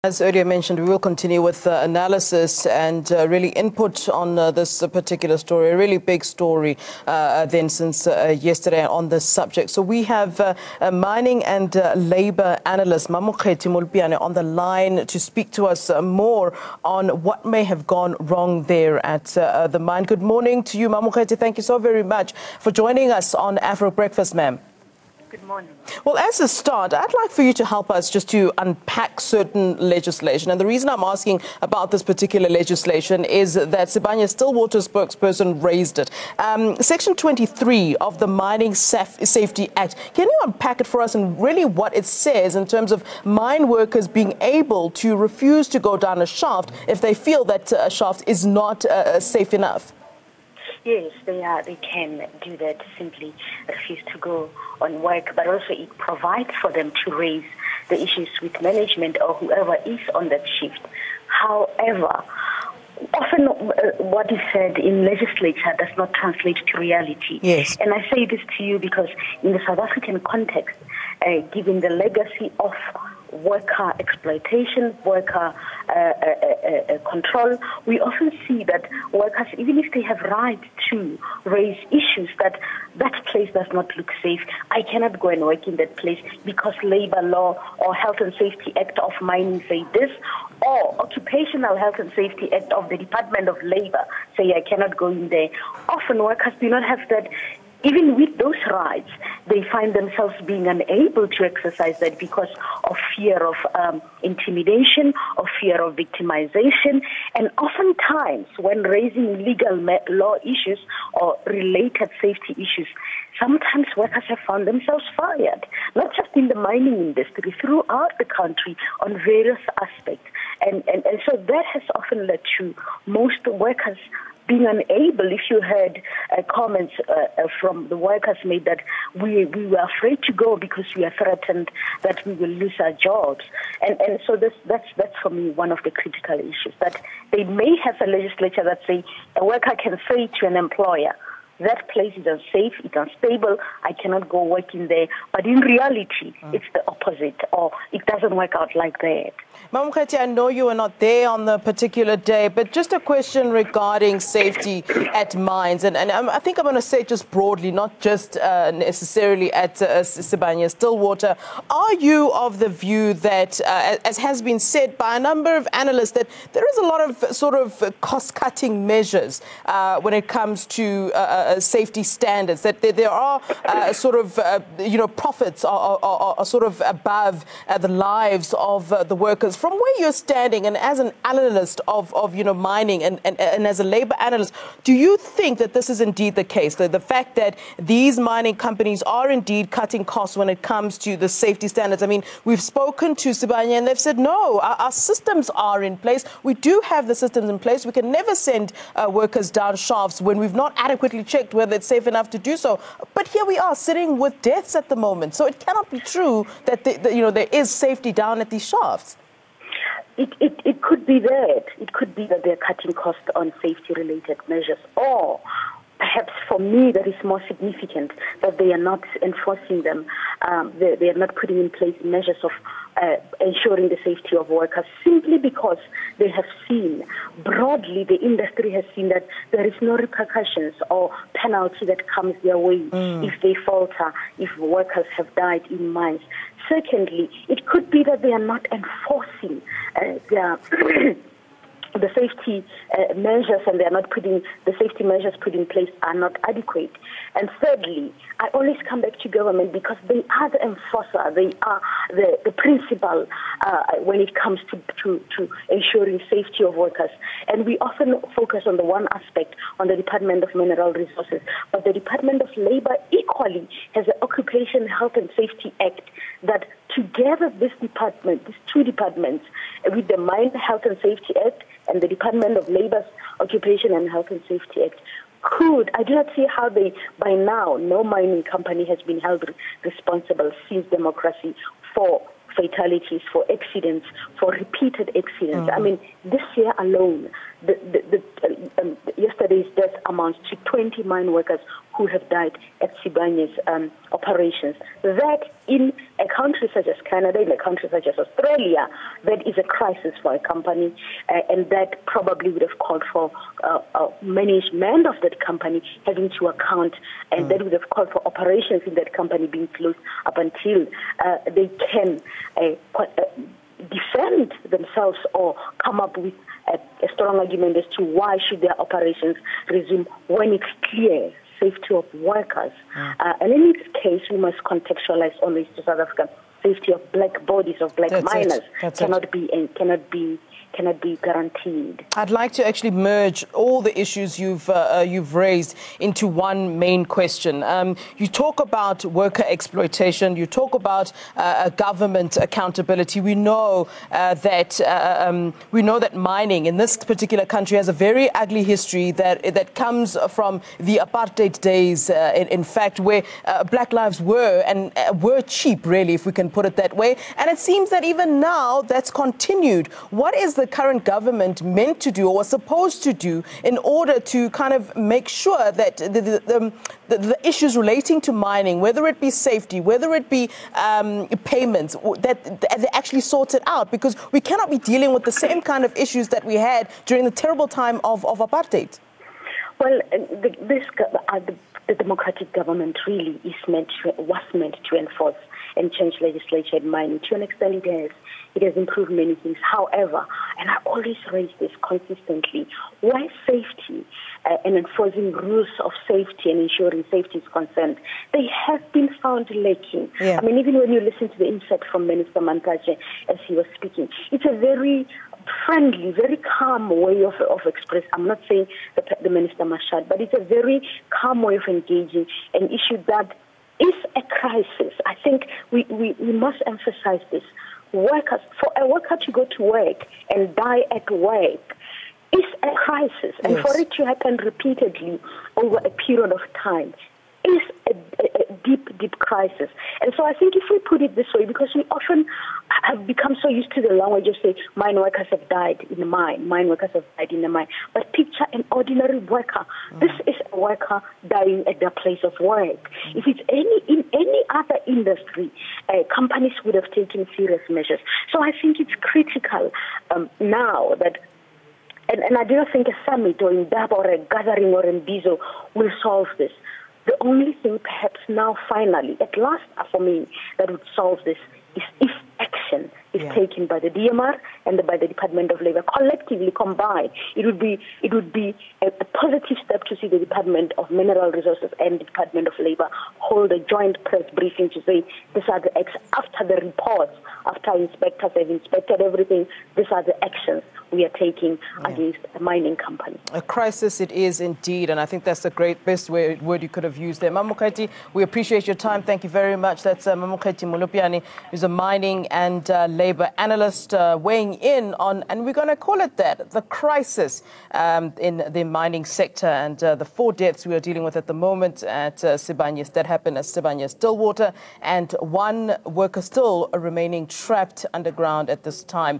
As earlier mentioned, we will continue with analysis and really input on this particular story, a really big story then since yesterday on this subject. So we have a mining and labour analyst, Mamokgethi Molopyane, on the line to speak to us more on what may have gone wrong there at the mine. Good morning to you, Mamokgethi. Thank you so very much for joining us on Afro Breakfast, ma'am. Good morning. Well, as a start, I'd like for you to help us just to unpack certain legislation. And the reason I'm asking about this particular legislation is that Sibanye-Stillwater spokesperson raised it. Section 23 of the Mining Safety Act. Can you unpack it for us and really what it says in terms of mine workers being able to refuse to go down a shaft if they feel that a shaft is not safe enough? Yes, they can do that, simply refuse to go on work, but also it provides for them to raise the issues with management or whoever is on that shift. However, often what is said in legislature does not translate to reality. Yes. And I say this to you because in the South African context, given the legacy of worker exploitation, worker control, we often see that workers, even if they have right to raise issues that that place does not look safe, I cannot go and work in that place because labor law or health and safety act of mining say this, or occupational health and safety act of the Department of Labor say I cannot go in there. Often workers do not have that. Even with those rights, they find themselves being unable to exercise that because of fear of intimidation, or fear of victimization. And oftentimes, when raising legal law issues or related safety issues, sometimes workers have found themselves fired, not just in the mining industry, throughout the country on various aspects. And so that has often led to most workers being unable. If you heard comments from the workers made that we were afraid to go because we are threatened that we will lose our jobs. And so that's for me one of the critical issues, that they may have a legislature that say a worker can say to an employer, that place is unsafe, it's unstable, I cannot go work in there. But in reality, it's the opposite, or it doesn't work out like that. Mamokgethi, I know you were not there on the particular day, but just a question regarding safety at mines. And I think I'm going to say just broadly, not just necessarily at Sibanye-Stillwater. Are you of the view that, as has been said by a number of analysts, that there is a lot of sort of cost-cutting measures when it comes to safety standards, that there are sort of, profits are sort of above the lives of the workers? From where you're standing and as an analyst of mining and as a labor analyst, do you think that this is indeed the case? The fact that these mining companies are indeed cutting costs when it comes to the safety standards? I mean, we've spoken to Sibanye and they've said, no, our systems are in place. We do have the systems in place. We can never send workers down shafts when we've not adequately checked whether it's safe enough to do so. But here we are sitting with deaths at the moment. So it cannot be true that there is safety down at these shafts. It could be that. It could be that they're cutting costs on safety-related measures, or perhaps for me that is more significant, that they are not enforcing them. They are not putting in place measures of ensuring the safety of workers, simply because they have seen, broadly the industry has seen, that there is no repercussions or penalty that comes their way if they falter, if workers have died in mines. Secondly, it could be that they are not enforcing the safety measures, and they are not putting the safety measures put in place are not adequate. And thirdly, I always come back to government because they are the enforcer, they are the principal when it comes to ensuring safety of workers. And we often focus on the one aspect, on the Department of Mineral Resources, but the Department of Labor equally has the Occupation Health and Safety Act that together these two departments, with the Mine Health and Safety Act and the Department of Labor's Occupation and Health and Safety Act, I do not see how by now, no mining company has been held responsible since democracy for fatalities, for accidents, for repeated accidents. I mean, this year alone, yesterday's death amounts to 20 mine workers who have died at Sibanye's operations. That in a country such as Canada, in a country such as Australia, that is a crisis for a company, and that probably would have called for management of that company having to account, and that would have called for operations in that company being closed up until they can defend themselves or come up with a strong argument as to why should their operations resume when it's clear safety of workers. And in this case, we must contextualize always to South Africa. Safety of black bodies, of black miners cannot be guaranteed. I'd like to actually merge all the issues you've raised into one main question. You talk about worker exploitation. You talk about government accountability. We know that mining in this particular country has a very ugly history that comes from the apartheid days. In fact, where black lives were cheap, really, if we can put it that way. And it seems that even now that's continued. What is the current government meant to do or supposed to do in order to kind of make sure that the issues relating to mining, whether it be safety, whether it be payments, that they actually sort it out? Because we cannot be dealing with the same kind of issues that we had during the terrible time of apartheid. Well, the democratic government really was meant to enforce and change legislation in mining. To an extent, it has improved many things. However, and I always raise this consistently, where safety and enforcing rules of safety and ensuring safety is concerned, they have been found lacking. I mean, even when you listen to the insight from Minister Mantashe as he was speaking, it's a very friendly, very calm way of expressing. I'm not saying the minister must shut, but it's a very calm way of engaging an issue that is a crisis. I think we must emphasize this. For a worker to go to work and die at work is a crisis, and for it to happen repeatedly over a period of time is a deep crisis. And so I think if we put it this way, because we often have become so used to the language of say, mine workers have died in the mine, mine workers have died in the mine. But picture an ordinary worker. This is a worker dying at their place of work. If it's in any other industry, companies would have taken serious measures. So I think it's critical now that and I do not think a summit or Indaba or a gathering or Mbizo will solve this. The only thing perhaps now finally, at last for me, that would solve this is if action is taken by the DMR and by the Department of Labour collectively combined. It would be a positive step to see the Department of Mineral Resources and the Department of Labour hold a joint press briefing to say these are the actions after the reports, after inspectors have inspected everything, these are the actions we are taking against a mining company. A crisis it is indeed, and I think that's the best word you could have used there. Mamokgethi, we appreciate your time. Thank you very much. That's Mamokgethi Molopyane, who's a mining and labour analyst, weighing in on, and we're going to call it that, the crisis in the mining sector, and the 4 deaths we are dealing with at the moment at that happened at Sibanye-Stillwater, and 1 worker still remaining trapped underground at this time.